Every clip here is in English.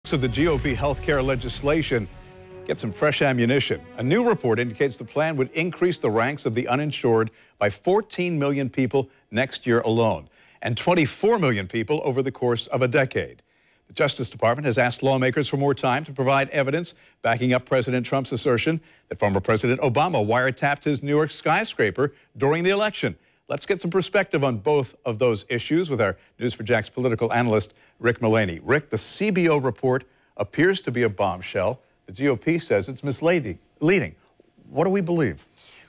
So the GOP health care legislation gets some fresh ammunition. A new report indicates the plan would increase the ranks of the uninsured by 14 million people next year alone, and 24 million people over the course of a decade. The Justice Department has asked lawmakers for more time to provide evidence backing up President Trump's assertion that former President Obama wiretapped his New York skyscraper during the election. Let's get some perspective on both of those issues with our News4JAX political analyst, Rick Mullaney. Rick, the CBO report appears to be a bombshell. The GOP says it's misleading. What do we believe?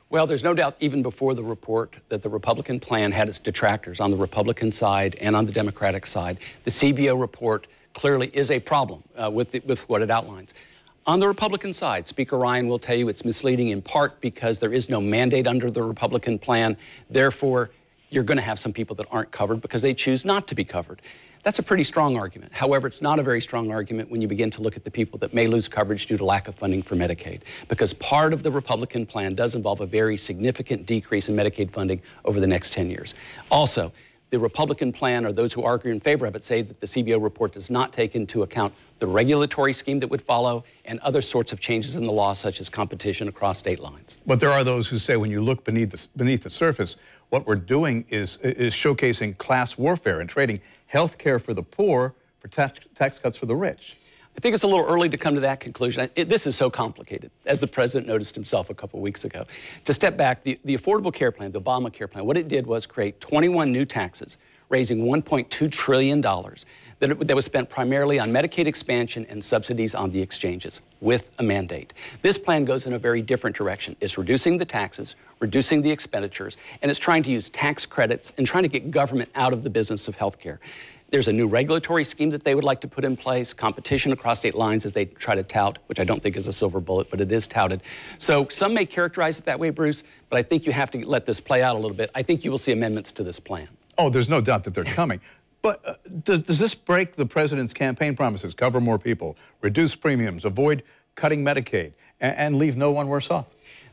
Well, there's no doubt even before the report that the Republican plan had its detractors on the Republican side and on the Democratic side. The CBO report clearly is a problem with what it outlines. On the Republican side, Speaker Ryan will tell you it's misleading in part because there is no mandate under the Republican plan. Therefore, you're going to have some people that aren't covered because they choose not to be covered. That's a pretty strong argument. However, it's not a very strong argument when you begin to look at the people that may lose coverage due to lack of funding for Medicaid, because part of the Republican plan does involve a very significant decrease in Medicaid funding over the next 10 years. Also, the Republican plan, or those who argue in favor of it, say that the CBO report does not take into account the regulatory scheme that would follow and other sorts of changes in the law, such as competition across state lines. But there are those who say when you look beneath the surface, what we're doing is showcasing class warfare and trading health care for the poor for tax cuts for the rich. I think it's a little early to come to that conclusion. This is so complicated, as the president noticed himself a couple of weeks ago. To step back, the Affordable Care Plan, the Obamacare plan, what it did was create 21 new taxes, raising $1.2 trillion that was spent primarily on Medicaid expansion and subsidies on the exchanges with a mandate. This plan goes in a very different direction. It's reducing the taxes, reducing the expenditures, and it's trying to use tax credits and trying to get government out of the business of health care. There's a new regulatory scheme that they would like to put in place, competition across state lines as they try to tout, which I don't think is a silver bullet, but it is touted. So some may characterize it that way, Bruce, but I think you have to let this play out a little bit. I think you will see amendments to this plan. Oh, there's no doubt that they're coming. But does this break the president's campaign promises? Cover more people, reduce premiums, avoid cutting Medicaid, and leave no one worse off?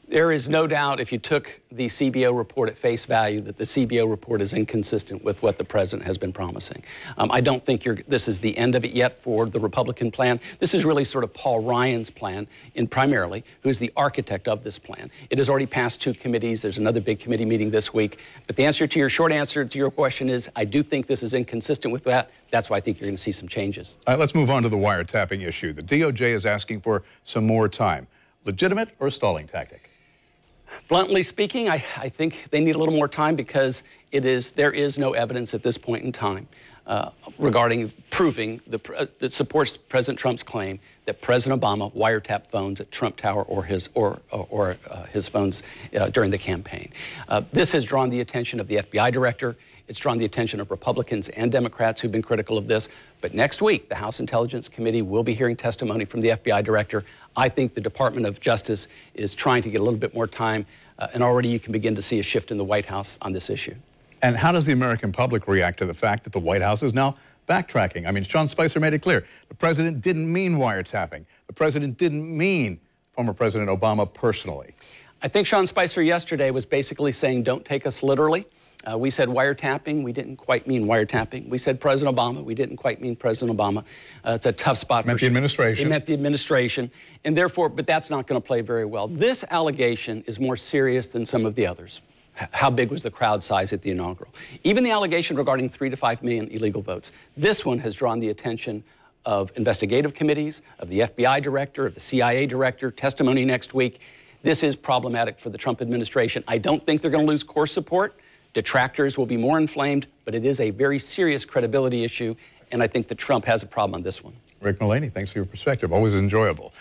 There is no doubt, if you took the CBO report at face value, that the CBO report is inconsistent with what the president has been promising. I don't think this is the end of it yet for the Republican plan. This is really sort of Paul Ryan's plan, primarily, who is the architect of this plan. It has already passed 2 committees. There's another big committee meeting this week. But the short answer to your question is, I do think this is inconsistent with that. That's why I think you're going to see some changes. All right, let's move on to the wiretapping issue. The DOJ is asking for some more time. Legitimate or a stalling tactic? Bluntly speaking, I think they need a little more time because there is no evidence at this point in time regarding proving that supports President Trump's claim that President Obama wiretapped phones at Trump Tower or his phones during the campaign. This has drawn the attention of the FBI director. It's drawn the attention of Republicans and Democrats who've been critical of this. But next week, the House Intelligence Committee will be hearing testimony from the FBI director. I think the Department of Justice is trying to get a little bit more time, and already you can begin to see a shift in the White House on this issue. And how does the American public react to the fact that the White House is now backtracking? I mean, Sean Spicer made it clear. The president didn't mean wiretapping. The president didn't mean former President Obama personally. I think Sean Spicer yesterday was basically saying, don't take us literally. We said wiretapping. We didn't quite mean wiretapping. We said President Obama. We didn't quite mean President Obama. It's a tough spot. Meant the administration. It meant the administration. And therefore, but that's not going to play very well. This allegation is more serious than some of the others. How big was the crowd size at the inaugural? Even the allegation regarding 3 to 5 million illegal votes. This one has drawn the attention of investigative committees, of the FBI director, of the CIA director, testimony next week. This is problematic for the Trump administration. I don't think they're going to lose core support. Detractors will be more inflamed, but it is a very serious credibility issue, and I think that Trump has a problem on this one. Rick Mullaney, thanks for your perspective. Always enjoyable.